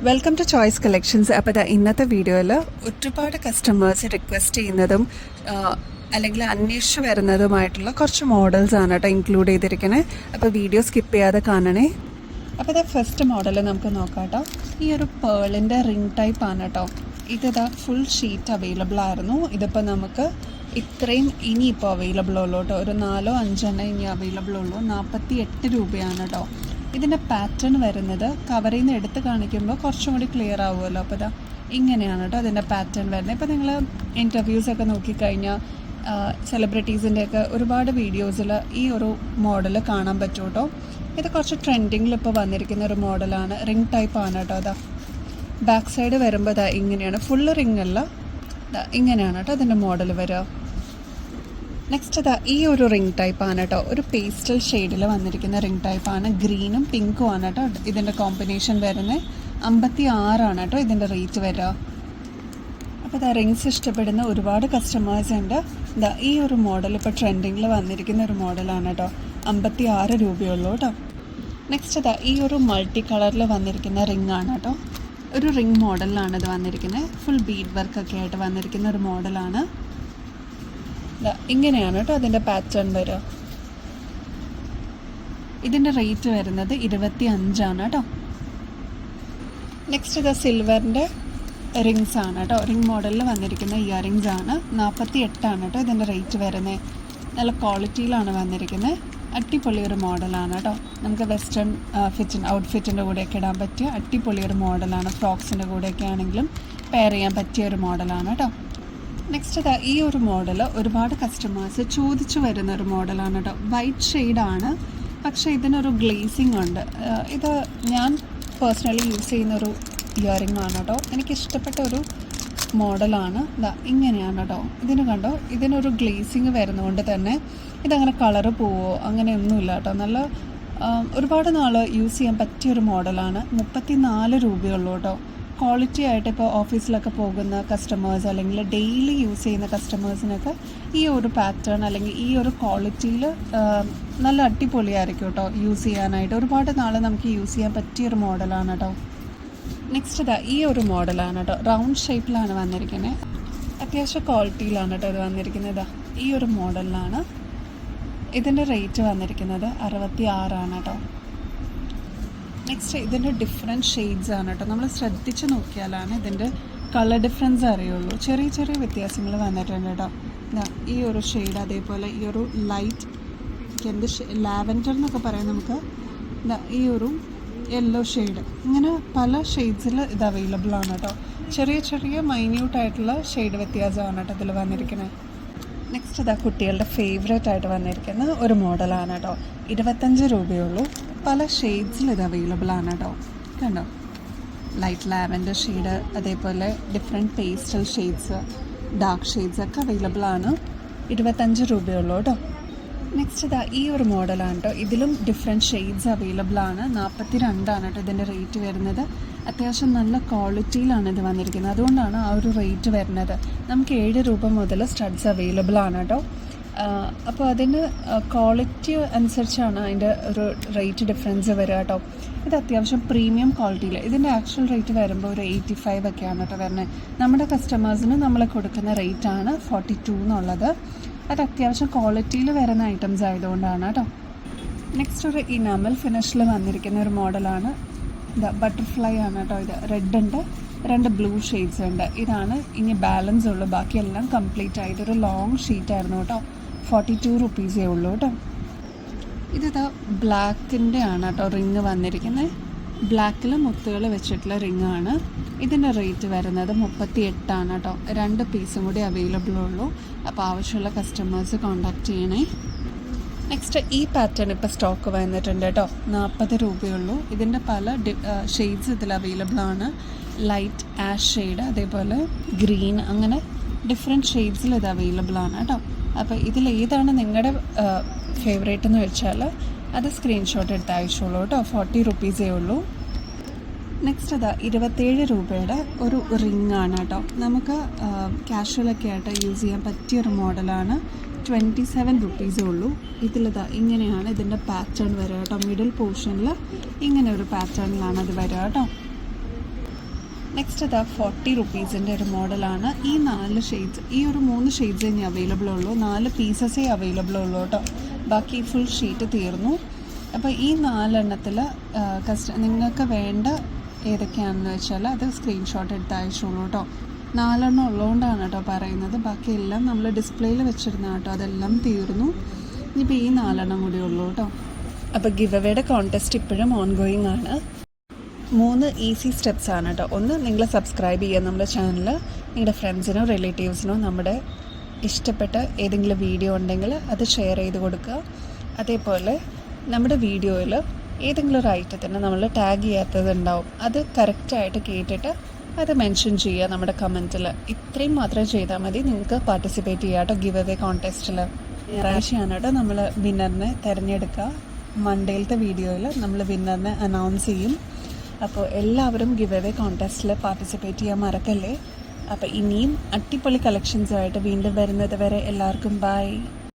Welcome to choice collections. അപ്പോൾ ഇന്നത്തെ വീഡിയോയിൽ ഒരുപാട് കസ്റ്റമേഴ്സ് റിക്വസ്റ്റ് ചെയ്യുന്നതും അല്ലെങ്കിൽ അന്വേഷിച്ച് വരുന്നതുമായിട്ടുള്ള കുറച്ച് മോഡൽസ് ആണ് കേട്ടോ ഇൻക്ലൂഡ് ചെയ്തിരിക്കുന്നത്. അപ്പോൾ വീഡിയോ സ്കിപ്പ് ചെയ്യാതെ കാണണേ. അപ്പോൾ ഫസ്റ്റ് മോഡൽ നമുക്ക് നോക്കാം കേട്ടോ. ഈ ഒരു പേളിൻ്റെ റിംഗ് ടൈപ്പ് ആണ് കേട്ടോ. ഇതാ ഫുൾ ഷീറ്റ് അവൈലബിൾ ആയിരുന്നു. ഇതിപ്പോൾ നമുക്ക് ഇത്രയും ഇനിയിപ്പോൾ അവൈലബിൾ ഉള്ളൂ കേട്ടോ. ഒരു 4-5 ഇനി അവൈലബിൾ ഉള്ളൂ. 48 രൂപയാണ് കേട്ടോ. ഇതിൻ്റെ പാറ്റേൺ വരുന്നത് കവറിൽ നിന്ന് എടുത്ത് കാണിക്കുമ്പോൾ കുറച്ചും കൂടി ക്ലിയർ ആവുമല്ലോ. അപ്പോൾ ഇങ്ങനെയാണ് കേട്ടോ അതിൻ്റെ പാറ്റേൺ വരുന്നത്. ഇപ്പോൾ നിങ്ങൾ ഇൻ്റർവ്യൂസൊക്കെ നോക്കിക്കഴിഞ്ഞാൽ സെലിബ്രിറ്റീസിൻ്റെയൊക്കെ ഒരുപാട് വീഡിയോസിൽ ഈ ഒരു മോഡൽ കാണാൻ പറ്റും കേട്ടോ. ഇത് കുറച്ച് ട്രെൻഡിങ്ങിൽ ഇപ്പോൾ വന്നിരിക്കുന്ന ഒരു മോഡലാണ്. റിംഗ് ടൈപ്പാണ് കേട്ടോ. ബാക്ക് സൈഡ് വരുമ്പോൾ ഇങ്ങനെയാണ്. ഫുള്ള് റിംഗ് അല്ല, ഇങ്ങനെയാണ് കേട്ടോ അതിൻ്റെ മോഡൽ വരിക. നെക്സ്റ്റ് ഈ ഒരു റിംഗ് ടൈപ്പാണ് കേട്ടോ. ഒരു പേസ്റ്റൽ ഷെയ്ഡിൽ വന്നിരിക്കുന്ന റിംഗ് ടൈപ്പാണ്. ഗ്രീനും പിങ്കും ആണ് കേട്ടോ ഇതിൻ്റെ കോമ്പിനേഷൻ വരുന്നത്. 56 കേട്ടോ ഇതിൻ്റെ റേറ്റ് വരിക. അപ്പോൾ റിങ്സ് ഇഷ്ടപ്പെടുന്ന ഒരുപാട് കസ്റ്റമേഴ്സ് ഉണ്ട്. ഈ ഒരു മോഡൽ ഇപ്പോൾ ട്രെൻഡിങ്ങിൽ വന്നിരിക്കുന്ന ഒരു മോഡലാണ് കേട്ടോ. 56 രൂപയുള്ളൂ കേട്ടോ. നെക്സ്റ്റ് ഈ ഒരു മൾട്ടി കളറിൽ വന്നിരിക്കുന്ന റിംഗ് ആണ് കേട്ടോ. ഒരു റിംഗ് മോഡലിലാണ് ഇത് വന്നിരിക്കുന്നത്. ഫുൾ ബീഡ് വർക്കൊക്കെ ആയിട്ട് വന്നിരിക്കുന്ന ഒരു മോഡലാണ്. ഇങ്ങനെയാണ് കേട്ടോ അതിൻ്റെ പാറ്റേൺ വരിക. ഇതിൻ്റെ റേറ്റ് വരുന്നത് 25 കേട്ടോ. നെക്സ്റ്റ് സിൽവറിൻ്റെ റിങ്സ് ആണ് കേട്ടോ. റിംഗ് മോഡലിൽ വന്നിരിക്കുന്ന ഇയർ റിങ്സ് ആണ്. 48 കേട്ടോ ഇതിൻ്റെ റേറ്റ് വരുന്നത്. നല്ല ക്വാളിറ്റിയിലാണ് വന്നിരിക്കുന്നത്. അടിപൊളി ഒരു മോഡലാണ് കേട്ടോ. നമുക്ക് വെസ്റ്റേൺ ഔട്ട്ഫിറ്റിൻ്റെ കൂടെയൊക്കെ ഇടാൻ പറ്റിയ അടിപൊളി ഒരു മോഡലാണ്. ഫ്രോക്സിൻ്റെ കൂടെയൊക്കെ ആണെങ്കിലും പെയർ ചെയ്യാൻ പറ്റിയ ഒരു മോഡലാണ് കേട്ടോ. നെക്സ്റ്റ് ഈ ഒരു മോഡൽ ഒരുപാട് കസ്റ്റമേഴ്സ് ചോദിച്ചു വരുന്ന ഒരു മോഡലാണ് കേട്ടോ. വൈറ്റ് ഷെയ്ഡാണ്, പക്ഷേ ഇതിനൊരു ഗ്ലേസിങ് ഉണ്ട്. ഇത് ഞാൻ പേഴ്സണലി യൂസ് ചെയ്യുന്നൊരു ഇയറിംഗ് ആണ് കേട്ടോ. എനിക്കിഷ്ടപ്പെട്ട ഒരു മോഡലാണ്. ഇങ്ങനെയാണ് കേട്ടോ. ഇതിന് കണ്ടോ, ഇതിനൊരു ഗ്ലേസിങ് വരുന്നതുകൊണ്ട് തന്നെ ഇതങ്ങനെ കളറ് പോവോ അങ്ങനെയൊന്നുമില്ല കേട്ടോ. നല്ല ഒരുപാട് നാൾ യൂസ് ചെയ്യാൻ പറ്റിയൊരു മോഡലാണ്. 34 രൂപയുള്ളൂ കേട്ടോ. ക്വാളിറ്റി ആയിട്ട് ഇപ്പോൾ ഓഫീസിലൊക്കെ പോകുന്ന കസ്റ്റമേഴ്സ് അല്ലെങ്കിൽ ഡെയിലി യൂസ് ചെയ്യുന്ന കസ്റ്റമേഴ്സിനൊക്കെ ഈ ഒരു പാറ്റേൺ അല്ലെങ്കിൽ ഈ ഒരു ക്വാളിറ്റിയിൽ നല്ല അടിപൊളിയായിരിക്കും കേട്ടോ യൂസ് ചെയ്യാനായിട്ട്. ഒരുപാട് നാൾ നമുക്ക് യൂസ് ചെയ്യാൻ പറ്റിയൊരു മോഡലാണ് കേട്ടോ. നെക്സ്റ്റ് ഈ ഒരു മോഡലാണ് കേട്ടോ. റൗണ്ട് ഷേപ്പിലാണ് വന്നിരിക്കുന്നത്. അത്യാവശ്യം ക്വാളിറ്റിയിലാണ് കേട്ടോ ഇത് വന്നിരിക്കുന്നത്. ഈ ഒരു മോഡലിലാണ്. ഇതിൻ്റെ റേറ്റ് വന്നിരിക്കുന്നത് 66 കേട്ടോ. നെക്സ്റ്റ് ഇതിൻ്റെ ഡിഫറെൻറ്റ് ഷെയ്ഡ്സ് ആണ് കേട്ടോ. നമ്മൾ ശ്രദ്ധിച്ച് നോക്കിയാലാണ് ഇതിൻ്റെ കളർ ഡിഫറൻസ് അറിയുള്ളൂ. ചെറിയ ചെറിയ വ്യത്യാസങ്ങൾ വന്നിട്ടുണ്ട് കേട്ടോ. ഈ ഒരു ഷെയ്ഡ്, അതേപോലെ ഈ ഒരു ലൈറ്റ് എന്ത് ലാവൻഡർ എന്നൊക്കെ പറയാം നമുക്ക്. ഈ ഒരു യെല്ലോ ഷെയ്ഡ്, ഇങ്ങനെ പല ഷെയ്ഡ്സിൽ ഇത് അവൈലബിൾ ആണ് കേട്ടോ. ചെറിയ ചെറിയ മൈന്യൂട്ടായിട്ടുള്ള ഷെയ്ഡ് വ്യത്യാസമാണ് കേട്ടോ ഇതിൽ വന്നിരിക്കുന്നത്. നെക്സ്റ്റ് കുട്ടികളുടെ ഫേവറേറ്റ് ആയിട്ട് വന്നിരിക്കുന്ന ഒരു മോഡലാണ് കേട്ടോ. 25 രൂപയുള്ളൂ. പല ഷെയ്ഡ്സിൽ ഇത് അവൈലബിൾ ആണ് കേട്ടോ. കണ്ടോ, ലൈറ്റ് ലാവൻഡർ ഷെയ്ഡ്, അതേപോലെ different pastel shades, dark shades ഒക്കെ അവൈലബിൾ ആണ്. 25 രൂപയുള്ളൂ കേട്ടോ. നെക്സ്റ്റ് ഈ ഒരു മോഡലാണ് കേട്ടോ. ഇതിലും ഡിഫറെൻറ്റ് ഷെയ്ഡ്സ് അവൈലബിൾ ആണ്. 42 കേട്ടോ ഇതിൻ്റെ റേറ്റ് വരുന്നത്. അത്യാവശ്യം നല്ല ക്വാളിറ്റിയിലാണ് ഇത് വന്നിരിക്കുന്നത്. അതുകൊണ്ടാണ് ആ ഒരു റേറ്റ് വരുന്നത്. നമുക്ക് 7 രൂപ മുതൽ സ്റ്റഡ്സ് അവൈലബിൾ ആണ് കേട്ടോ. അപ്പോൾ അതിന് ക്വാളിറ്റി അനുസരിച്ചാണ് അതിൻ്റെ ഒരു റേറ്റ് ഡിഫറൻസ് വരിക കേട്ടോ. ഇത് അത്യാവശ്യം പ്രീമിയം ക്വാളിറ്റിയിൽ. ഇതിൻ്റെ ആക്ച്വൽ റേറ്റ് വരുമ്പോൾ ഒരു 85 ഒക്കെയാണ് കേട്ടോ വരുന്നത്. നമ്മുടെ കസ്റ്റമേഴ്സിന് നമ്മൾ കൊടുക്കുന്ന റേറ്റാണ് 42 എന്നുള്ളത്. അത് അത്യാവശ്യം ക്വാളിറ്റിയിൽ വരുന്ന ഐറ്റംസ് ആയതുകൊണ്ടാണ് കേട്ടോ. നെക്സ്റ്റ് ഒരു ഇനാമൽ ഫിനിഷിൽ വന്നിരിക്കുന്ന ഒരു മോഡലാണ്. ബട്ടർഫ്ലൈ ആണ് കേട്ടോ. ഇത് റെഡ് ഉണ്ട്, 2 ബ്ലൂ ഷെയ്ഡ്സ് ഉണ്ട്. ഇതാണ് ഇനി ബാലൻസ് ഉള്ളൂ. ബാക്കിയെല്ലാം കംപ്ലീറ്റ് ആയിട്ട് ഒരു ലോങ് ഷീറ്റായിരുന്നു കേട്ടോ. 42 റുപ്പീസേ ഉള്ളൂ കേട്ടോ. ഇത് ബ്ലാക്കിൻ്റെ ആണ് കേട്ടോ റിങ് വന്നിരിക്കുന്നത്. ബ്ലാക്കിൽ മുത്തുകൾ വെച്ചിട്ടുള്ള റിങ് ആണ്. ഇതിൻ്റെ റേറ്റ് വരുന്നത് 38 കേട്ടോ. 2 പീസും കൂടി അവൈലബിൾ ഉള്ളൂ. അപ്പോൾ ആവശ്യമുള്ള കസ്റ്റമേഴ്സ് കോൺടാക്റ്റ് ചെയ്യണേ. നെക്സ്റ്റ് ഈ പാറ്റേൺ ഇപ്പോൾ സ്റ്റോക്ക് വന്നിട്ടുണ്ട് കേട്ടോ. 40 രൂപയുള്ളൂ. ഇതിൻ്റെ പല ഷെയ്ഡ്സ് ഇതിൽ അവൈലബിൾ ആണ്. ലൈറ്റ് ആഷ് ഷെയ്ഡ്, അതേപോലെ ഗ്രീൻ, അങ്ങനെ ഡിഫറെൻറ്റ് ഷെയ്ഡ്സിൽ ഇത് അവൈലബിൾ ആണ് കേട്ടോ. അപ്പോൾ ഇതിലേതാണ് നിങ്ങളുടെ ഫേവറേറ്റ് എന്ന് വെച്ചാൽ അത് സ്ക്രീൻഷോട്ട് എടുത്ത് അയച്ചോളൂ കേട്ടോ. 40 റുപ്പീസേ ഉള്ളൂ. നെക്സ്റ്റ് 27 രൂപയുടെ ഒരു റിംഗ് ആണ് കേട്ടോ. നമുക്ക് കാഷ്വലൊക്കെ ആയിട്ട് യൂസ് ചെയ്യാൻ പറ്റിയൊരു മോഡലാണ്. 27 റുപ്പീസേ ഉള്ളൂ. ഇങ്ങനെയാണ് ഇതിൻ്റെ പാറ്റേൺ വരിക കേട്ടോ. മിഡിൽ പോർഷനിൽ ഇങ്ങനെ ഒരു പാറ്റേണിലാണ് അത് വരിക കേട്ടോ. നെക്സ്റ്റ് ഇതാ 40 റുപ്പീസിൻ്റെ ഒരു മോഡലാണ്. ഈ 4 ഷെയ്ഡ്സ്, ഈ ഒരു 3 ഷെയ്ഡ്സേ ഇനി അവൈലബിൾ ഉള്ളൂ. 4 പീസസേ അവൈലബിൾ ഉള്ളൂ കേട്ടോ. ബാക്കി ഫുൾ ഷീറ്റ് തീർന്നു. അപ്പോൾ ഈ 4 നിങ്ങൾക്ക് വേണ്ട ഏതൊക്കെയാണെന്ന് വെച്ചാൽ അത് സ്ക്രീൻഷോട്ട് എടുത്ത് അയച്ചോളൂ കേട്ടോ. 4 ഉള്ളതുകൊണ്ടാണ് കേട്ടോ പറയുന്നത്. ബാക്കിയെല്ലാം നമ്മൾ ഡിസ്പ്ലേയിൽ വെച്ചിരുന്ന കേട്ടോ, അതെല്ലാം തീർന്നു. ഇനിയിപ്പോൾ ഈ 4 കൂടി ഉള്ളൂ കേട്ടോ. അപ്പോൾ ഗിവ് അവേയുടെ കോൺടെസ്റ്റ് ഇപ്പോഴും ഓൺഗോയിങ് ആണ്. 3 ഈസി സ്റ്റെപ്സ് ആണ് കേട്ടോ. ഒന്ന്, നിങ്ങൾ സബ്സ്ക്രൈബ് ചെയ്യുക നമ്മുടെ ചാനൽ. നിങ്ങളുടെ ഫ്രണ്ട്സിനോ റിലേറ്റീവ്സിനോ നമ്മുടെ ഇഷ്ടപ്പെട്ട ഏതെങ്കിലും വീഡിയോ ഉണ്ടെങ്കിൽ അത് ഷെയർ ചെയ്ത് കൊടുക്കുക. അതേപോലെ നമ്മുടെ വീഡിയോയിൽ ഏതെങ്കിലും ഒരു ഐറ്റത്തിന് നമ്മൾ ടാഗ് ചെയ്യാത്തതുണ്ടാവും, അത് കറക്റ്റായിട്ട് കേട്ടിട്ട് അത് മെൻഷൻ ചെയ്യുക നമ്മുടെ കമൻറ്റിൽ. ഇത്രയും മാത്രം ചെയ്താൽ മതി, നിങ്ങൾക്ക് പാർട്ടിസിപ്പേറ്റ് ചെയ്യാം കേട്ടോ ഗിവ് അവേ കോൺടെസ്റ്റിൽ. ഞായറാഴ്ചയാണ് കേട്ടോ നമ്മൾ വിന്നറിനെ തിരഞ്ഞെടുക്കുക. മൺഡേയിലത്തെ വീഡിയോയിൽ നമ്മൾ വിന്നറിനെ അനൗൺസ് ചെയ്യും. അപ്പോൾ എല്ലാവരും ഗിവ് അവേ കോൺടെസ്റ്റിൽ പാർട്ടിസിപ്പേറ്റ് ചെയ്യാൻ മറക്കല്ലേ. അപ്പോൾ ഇനിയും അടിപൊളി കളക്ഷൻസുമായിട്ട് വീണ്ടും വരുന്നത് വരെ എല്ലാവർക്കും ബൈ.